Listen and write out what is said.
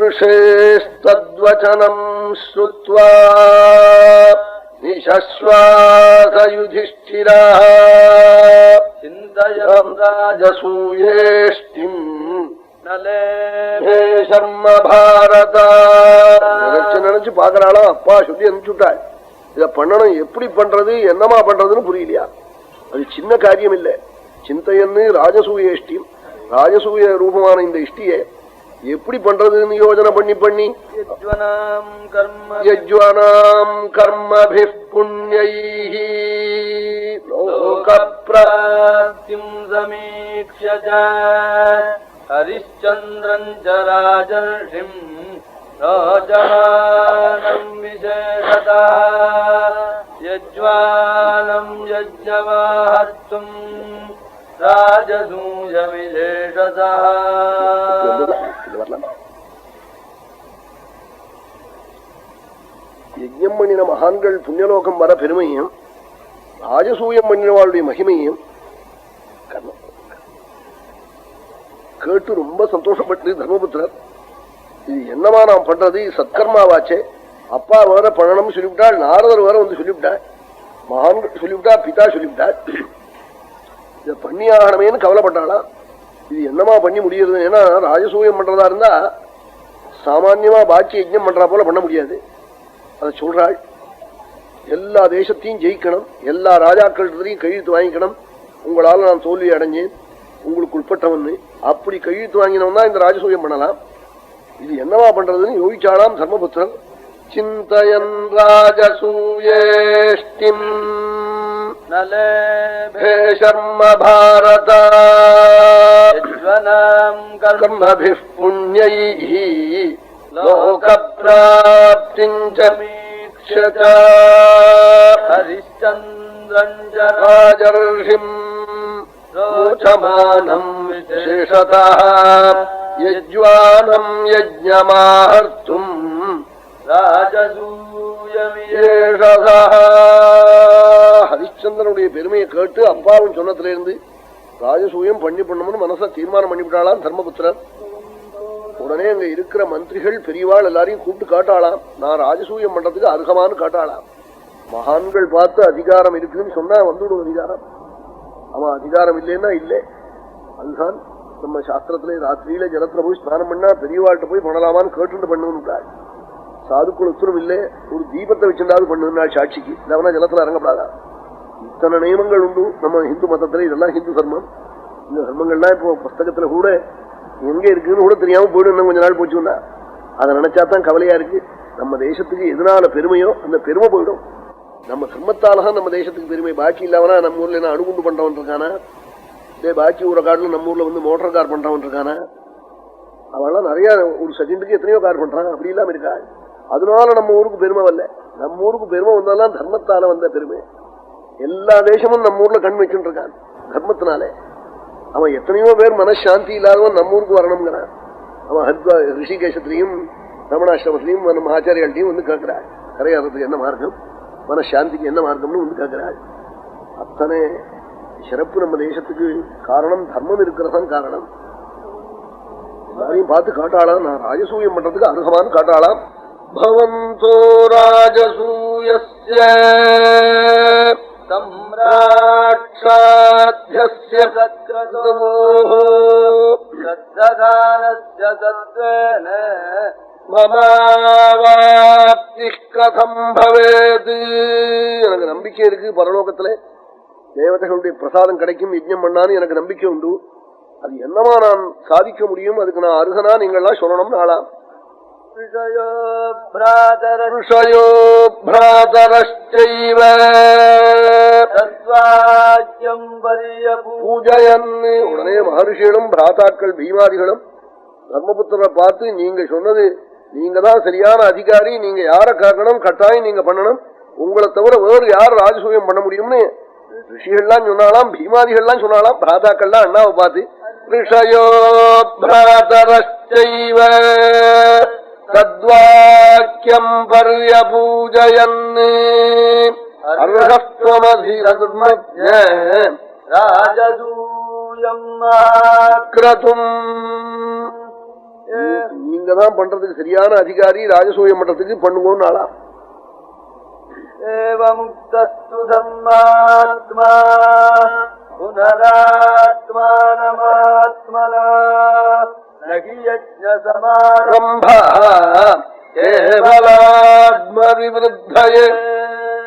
ऋषेस्तद्वचनं श्रुत्वा निशश्वास युधिष्ठिरः चिन्तयन् राजसूयेष्टिम् शर्म பாரத. நினைச்சு பாக்குறாளா, அப்பா சொல்லி அனுப்பிச்சுட்டாள். இத பண்ணணும், எப்படி பண்றது, என்னமா பண்றதுன்னு புரியலையா? அது சின்ன காரியம் இல்ல. சிந்தையன்னு ராஜசூயேஷ்டி, ராஜசூய ரூபமான இந்த இஷ்டியை எப்படி பண்றதுன்னு யோஜனை பண்ணி பண்ணி யஜ்வனாம் கர்மபிப் புண்யைஹி லோகப்ராப்திம் சமீக்ஷ்ய ஹரிச்சந்திரன் ச ராஜர்ஷிம் ராஜமானம் விசேஷதः யஜ்வானம் யஜ்ஞவாஹர்த்தும் ராஜசூய விசேஷதः. யஜ்ஞம் பண்ணின மகான்கள் புண்ணியலோகம் வர பெருமையும் ராஜசூயம் பண்ணினவாளுடைய மகிமையும் கேட்டு ரொம்ப சந்தோஷப்பட்டு தர்மபுத்திரர், இது என்னமா நாம் பண்றது, சத்கர்மாவாச்சே, அப்பா வேற பண்ணணும் சொல்லிவிட்டாள், நாரதர் வேற வந்து சொல்லிவிட்டாள், மகான்கள் சொல்லிவிட்டா, பிதா சொல்லிவிட்டாள், இதை பண்ணி ஆகணுமேன்னு கவலைப்பட்டாளா. இது என்னமா பண்ணி முடியுது? ஏன்னா ராஜசூயம் பண்றதா இருந்தா சாமான்யமா பாக்கி யஜ்ஞம் பண்றா போல பண்ண முடியாது. அதை சொல்றாள், எல்லா தேசத்தையும் ஜெயிக்கணும், எல்லா ராஜாக்கள்கிட்டையும் கையெழுத்து வாங்கிக்கணும், உங்களால நான் தோல்வி அடைஞ்சேன், உங்களுக்கு உட்பட்டவன், அப்படி கையெழுத்து வாங்கினவன் தான் இந்த ராஜசூயம் பண்ணலாம். இது என்னவா பண்றதுன்னு யோகிச்சாலாம் தர்மபுத்திரன். சிந்தயன் ராஜசூயேஷ்டிம் நலேபேஷர்ம பாரத கர்மபிப் புண்யைஹி லோகப்ராப்திம் சமீக்ஷ்ய ஹரிச்சந்திரன் ச ராஜர்ஷிம் ரோச்சமானம் விசேஷதः யஜ்வானம் யஜ்ஞமாஹர்த்தும் ராஜசூய விசேஷதः. ஹரிச்சந்திரனுடைய பெருமையை கேட்டு அப்பாவும் சொன்னத்திலிருந்து ராஜசூயம் பண்ணணும்னு மனசை தீர்மானம் பண்ணிவிட்டாளாம் தர்மபுத்திரர். உடனே அங்க இருக்கிற மந்திரிகள் பெரியவாள் எல்லாரையும் கூப்பிட்டு காட்டாளாம், நான் ராஜசூயம் பண்றதுக்கு அருகமானு காட்டாளாம். மகான்கள் பார்த்து அதிகாரம் இருக்குன்னு சொன்னா வந்துடும் அதிகாரம், அவன் அதிகாரம் இல்லைன்னா இல்லை. அதுதான் நம்ம சாஸ்திரத்திலே ராத்திரியில ஜலத்துல போய் ஸ்நானம் பண்ணா பெரியவாள்கிட்ட போய் பண்ணலாமான்னு கேட்டு பண்ணுவாள். சாதுக்குள் உத்தரவு இல்லை, ஒரு தீபத்தை வச்சிருந்தாவது பண்ணுனாள் சாட்சிக்கு, இல்லவனா ஜலத்துல இறங்கப்படாதா. இத்தனை நியமங்கள் உண்டு நம்ம ஹிந்து மதத்துல, இதெல்லாம் ஹிந்து தர்மம். இந்த தர்மங்கள்லாம் இப்போ புஸ்தகத்துல கூட எங்க இருக்குன்னு கூட தெரியாம போயிடும். இன்னும் கொஞ்ச நாள் போச்சுன்னா அதை நினைச்சாதான் கவலையா இருக்கு. நம்ம தேசத்துக்கு எதனால பெருமையோ அந்த பெருமை போயிடும். நம்ம தர்மத்தாலதான் நம்ம தேசத்துக்கு பெருமை. பாக்கி இல்லாமனா நம்ம ஊர்ல என்ன அணுகுண்டு பண்றவன் இருக்கானா, இதே பாக்கி ஊரை காட்டிலும் நம்ம ஊர்ல வந்து மோட்டார் கார் பண்றவன் இருக்கானா, அவெல்லாம் நிறைய ஒரு செகண்டுக்கு எத்தனையோ கார் பண்றான், அப்படி இல்லாம இருக்கா. அதனால நம்ம ஊருக்கு பெருமை வரல. நம்ம ஊருக்கு பெருமை வந்தாலும் தர்மத்தால வந்த பெருமை. எல்லா தேசமும் நம்ம ஊர்ல கண் வச்சுட்டு இருக்கான் தர்மத்தினாலே. அவன் எத்தனையோ பேர் மனசாந்தி இல்லாதவன் நம்ம ஊருக்கு வரணுங்கிறான். அவன் ஹத்வா ரிஷிகேஷத்திலையும் ரமணாசிரமத்திலையும் நம்ம ஆச்சாரியால்ட்டையும் வந்து கேட்கிறாள், கரையாறதுக்கு என்ன மார்க்கம், மனசாந்திக்கு என்ன மார்க்கம்னு வந்து கேட்கிறாள். அத்தனை சிறப்பு நம்ம தேசத்துக்கு காரணம் தர்மம் இருக்கிறதான் காரணம். எல்லாரையும் பார்த்து காட்டாளாம், நான் ராஜசூயம் பண்றதுக்கு அருகமானு காட்டாளாம். பவந்தோ ராஜசூயஸ்ய சம்ராட்சாத்யஸ்ய சத்ரதமோஹ சத்ததானஸ்ய சத்வேன மமாவாப்தி கதம் பவேத். எனக்கு நம்பிக்கை இருக்கு, பரலோகத்துல தேவதைகளுடைய பிரசாதம் கிடைக்கும், யஜ்ஞம் பண்ணான்னு எனக்கு நம்பிக்கை உண்டு. அது என்னமா நான் சாதிக்க முடியும், அதுக்கு நான் அருகனா நீங்கள்லாம் சொல்லணும். நாளாம் ऋषयो भ्रातरश्चैव तद्वाक्यम् पर्यपूजयन्. உடனே மகர்ஷிகளும் பிராதாக்கள் பீமாதிகளும் தர்மபுத்திரரை பார்த்து, நீங்க சொன்னது, நீங்க தான் சரியான அதிகாரி, நீங்க யார கேட்கணும், கட்டாயம் நீங்க பண்ணணும், உங்களை தவிர வேறு யார் ராஜசூயம் பண்ண முடியும்னு ரிஷிகள்லாம் சொன்னாலாம், பீமாதிகள்லாம் சொன்னாலாம். பிராதாக்கள்லாம் அண்ணாவை பார்த்து ऋषयो भ्रातरश्चैव तद्वाक्यम् पर्यपूजयन् अर्हस्त्वमधिरधर्मज्ञ राजसूयम् आक्रतुम्. நீங்கதான் பண்றதுக்கு சரியான அதிகாரி, ராஜசூயம் பண்றதுக்கு பண்ணுவோம் நாளா. முக்தஸ்து தர்மாத்மா புனராத்மானமாத்மனா நகி யஜ்ஞ சமாரம்பா கேவலாத்மவிவருத்தயே